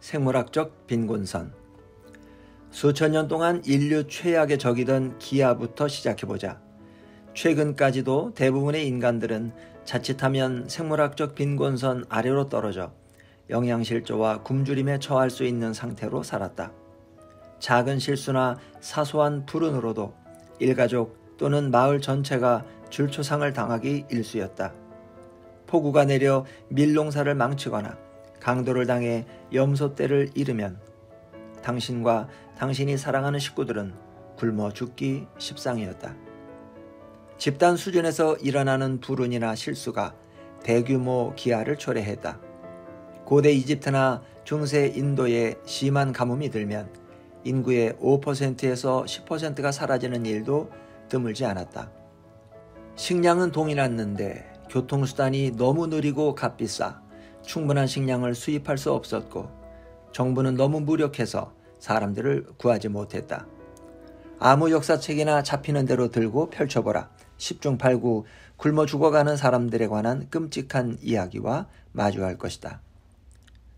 생물학적 빈곤선. 수천 년 동안 인류 최악의 적이던 기아부터 시작해보자. 최근까지도 대부분의 인간들은 자칫하면 생물학적 빈곤선 아래로 떨어져 영양실조와 굶주림에 처할 수 있는 상태로 살았다. 작은 실수나 사소한 불운으로도 일가족 또는 마을 전체가 줄초상을 당하기 일쑤였다. 폭우가 내려 밀농사를 망치거나 강도를 당해 염소떼를 잃으면 당신과 당신이 사랑하는 식구들은 굶어 죽기 십상이었다. 집단 수준에서 일어나는 불운이나 실수가 대규모 기아를 초래했다. 고대 이집트나 중세 인도에 심한 가뭄이 들면 인구의 5%에서 10%가 사라지는 일도 드물지 않았다. 식량은 동일했는데 교통수단이 너무 느리고 값비싸 충분한 식량을 수입할 수 없었고 정부는 너무 무력해서 사람들을 구하지 못했다. 아무 역사책이나 잡히는 대로 들고 펼쳐보라. 10중 8구 굶어 죽어가는 사람들에 관한 끔찍한 이야기와 마주할 것이다.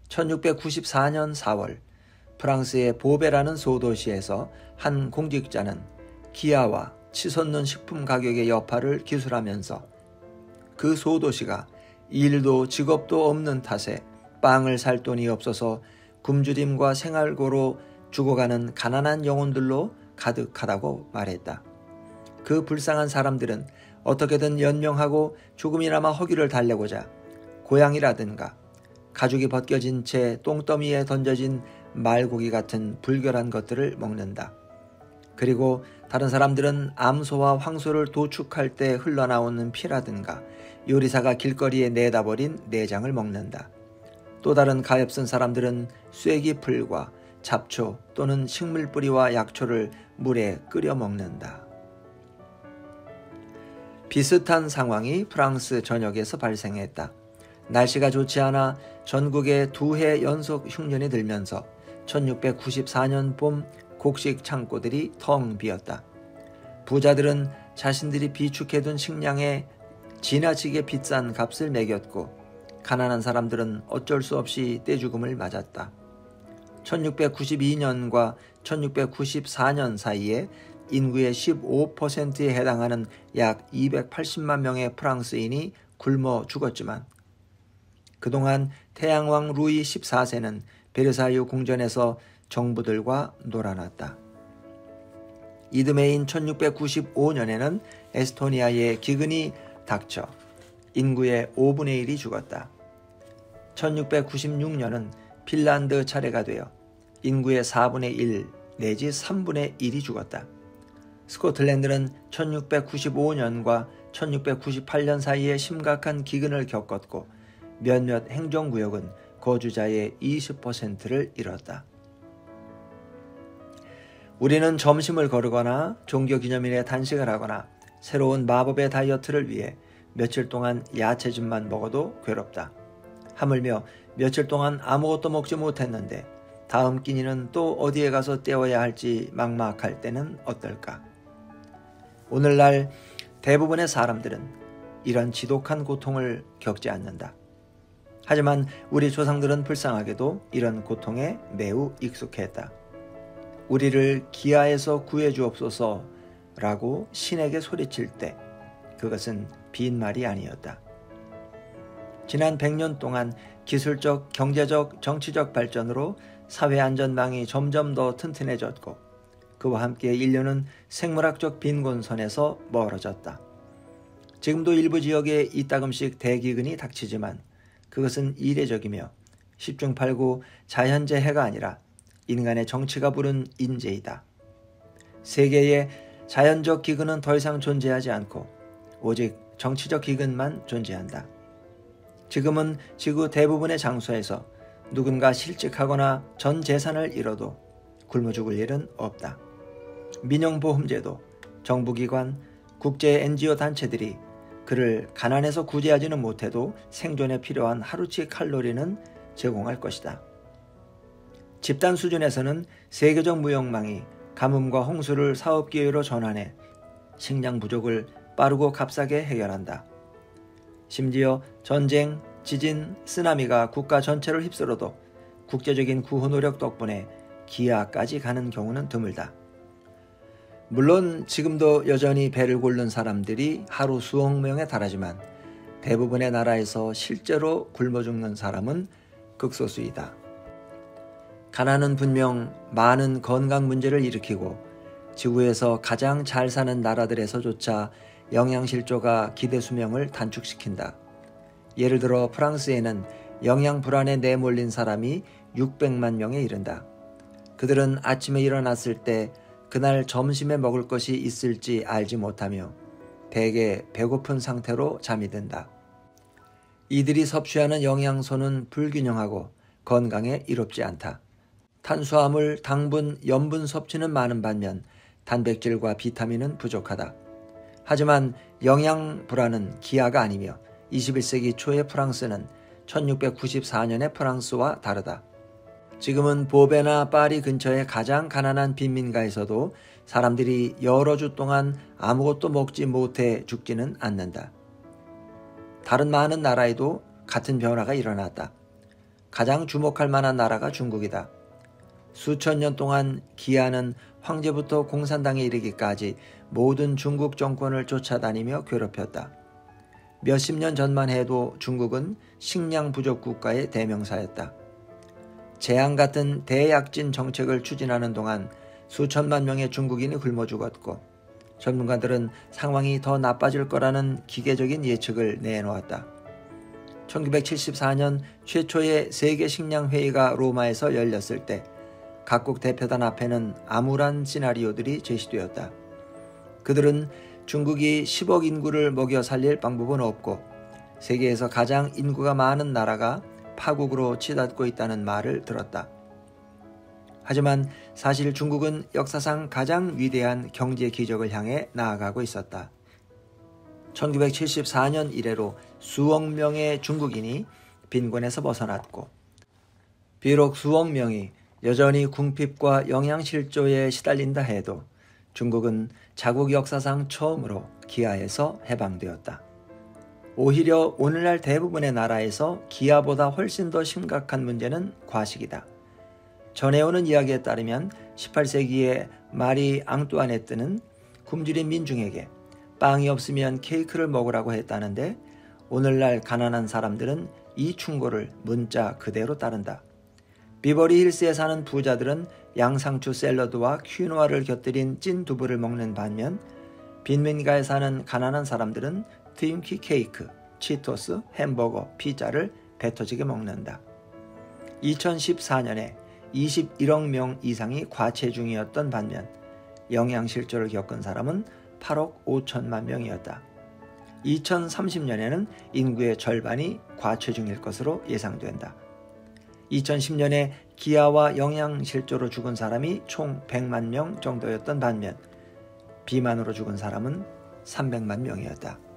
1694년 4월 프랑스의 보베라는 소도시에서 한 공직자는 기아와 치솟는 식품 가격의 여파를 기술하면서 그 소도시가 일도 직업도 없는 탓에 빵을 살 돈이 없어서 굶주림과 생활고로 죽어가는 가난한 영혼들로 가득하다고 말했다. 그 불쌍한 사람들은 어떻게든 연명하고 조금이나마 허기를 달래고자 고양이라든가 가죽이 벗겨진 채 똥더미에 던져진 말고기 같은 불결한 것들을 먹는다. 그리고 다른 사람들은 암소와 황소를 도축할 때 흘러나오는 피라든가 요리사가 길거리에 내다버린 내장을 먹는다. 또 다른 가엾은 사람들은 쐐기 풀과 잡초 또는 식물뿌리와 약초를 물에 끓여 먹는다. 비슷한 상황이 프랑스 전역에서 발생했다. 날씨가 좋지 않아 전국에 2해 연속 흉년이 들면서 1694년 봄 곡식 창고들이 텅 비었다. 부자들은 자신들이 비축해둔 식량에 지나치게 비싼 값을 매겼고 가난한 사람들은 어쩔 수 없이 떼죽음을 맞았다. 1692년과 1694년 사이에 인구의 15%에 해당하는 약 280만 명의 프랑스인이 굶어 죽었지만 그동안 태양왕 루이 14세는 베르사유 궁전에서 정부들과 놀아났다. 이듬해인 1695년에는 에스토니아의 기근이 닥쳐 인구의 5분의 1이 죽었다. 1696년은 핀란드 차례가 되어 인구의 4분의 1 내지 3분의 1이 죽었다. 스코틀랜드는 1695년과 1698년 사이에 심각한 기근을 겪었고 몇몇 행정구역은 거주자의 20%를 잃었다. 우리는 점심을 거르거나 종교기념일에 단식을 하거나 새로운 마법의 다이어트를 위해 며칠 동안 야채즙만 먹어도 괴롭다. 하물며 며칠 동안 아무것도 먹지 못했는데 다음 끼니는 또 어디에 가서 때워야 할지 막막할 때는 어떨까? 오늘날 대부분의 사람들은 이런 지독한 고통을 겪지 않는다. 하지만 우리 조상들은 불쌍하게도 이런 고통에 매우 익숙했다. 우리를 기아에서 구해주옵소서라고 신에게 소리칠 때 그것은 빈말이 아니었다. 지난 100년 동안 기술적, 경제적, 정치적 발전으로 사회 안전망이 점점 더 튼튼해졌고 그와 함께 인류는 생물학적 빈곤선에서 멀어졌다. 지금도 일부 지역에 이따금씩 대기근이 닥치지만 그것은 이례적이며 10중 8구 자연재해가 아니라 인간의 정치가 부른 인재이다. 세계의 자연적 기근은 더 이상 존재하지 않고 오직 정치적 기근만 존재한다. 지금은 지구 대부분의 장소에서 누군가 실직하거나 전 재산을 잃어도 굶어 죽을 일은 없다. 민영보험제도, 정부기관, 국제 NGO 단체들이 그를 가난해서 구제하지는 못해도 생존에 필요한 하루치 칼로리는 제공할 것이다. 집단 수준에서는 세계적 무역망이 가뭄과 홍수를 사업기회로 전환해 식량 부족을 빠르고 값싸게 해결한다. 심지어 전쟁, 지진, 쓰나미가 국가 전체를 휩쓸어도 국제적인 구호 노력 덕분에 기아까지 가는 경우는 드물다. 물론 지금도 여전히 배를 고른 사람들이 하루 수억 명에 달하지만 대부분의 나라에서 실제로 굶어 죽는 사람은 극소수이다. 가난은 분명 많은 건강 문제를 일으키고 지구에서 가장 잘 사는 나라들에서조차 영양실조가 기대 수명을 단축시킨다. 예를 들어 프랑스에는 영양 불안에 내몰린 사람이 600만 명에 이른다. 그들은 아침에 일어났을 때 그날 점심에 먹을 것이 있을지 알지 못하며 대개 배고픈 상태로 잠이 든다. 이들이 섭취하는 영양소는 불균형하고 건강에 이롭지 않다. 탄수화물, 당분, 염분 섭취는 많은 반면 단백질과 비타민은 부족하다. 하지만 영양 불안은 기아가 아니며 21세기 초의 프랑스는 1694년의 프랑스와 다르다. 지금은 보베나 파리 근처의 가장 가난한 빈민가에서도 사람들이 여러 주 동안 아무것도 먹지 못해 죽지는 않는다. 다른 많은 나라에도 같은 변화가 일어났다. 가장 주목할 만한 나라가 중국이다. 수천 년 동안 기아는 황제부터 공산당에 이르기까지 모든 중국 정권을 쫓아다니며 괴롭혔다. 몇십 년 전만 해도 중국은 식량 부족 국가의 대명사였다. 재앙 같은 대약진 정책을 추진하는 동안 수천만 명의 중국인이 굶어 죽었고 전문가들은 상황이 더 나빠질 거라는 기계적인 예측을 내놓았다. 1974년 최초의 세계식량회의가 로마에서 열렸을 때 각국 대표단 앞에는 암울한 시나리오들이 제시되었다. 그들은 중국이 10억 인구를 먹여 살릴 방법은 없고 세계에서 가장 인구가 많은 나라가 파국으로 치닫고 있다는 말을 들었다. 하지만 사실 중국은 역사상 가장 위대한 경제 기적을 향해 나아가고 있었다. 1974년 이래로 수억 명의 중국인이 빈곤에서 벗어났고 비록 수억 명이 여전히 궁핍과 영양실조에 시달린다 해도 중국은 자국 역사상 처음으로 기아에서 해방되었다. 오히려 오늘날 대부분의 나라에서 기아보다 훨씬 더 심각한 문제는 과식이다. 전해오는 이야기에 따르면 18세기에 마리 앙뚜아네트는 굶주린 민중에게 빵이 없으면 케이크를 먹으라고 했다는데 오늘날 가난한 사람들은 이 충고를 문자 그대로 따른다. 비버리 힐스에 사는 부자들은 양상추 샐러드와 퀴노아를 곁들인 찐 두부를 먹는 반면 빈민가에 사는 가난한 사람들은 트윈키 케이크, 치토스, 햄버거, 피자를 배 터지게 먹는다. 2014년에 21억 명 이상이 과체중이었던 반면 영양실조를 겪은 사람은 8억 5천만 명이었다. 2030년에는 인구의 절반이 과체중일 것으로 예상된다. 2010년에 기아와 영양실조로 죽은 사람이 총 100만 명 정도였던 반면 비만으로 죽은 사람은 300만 명이었다.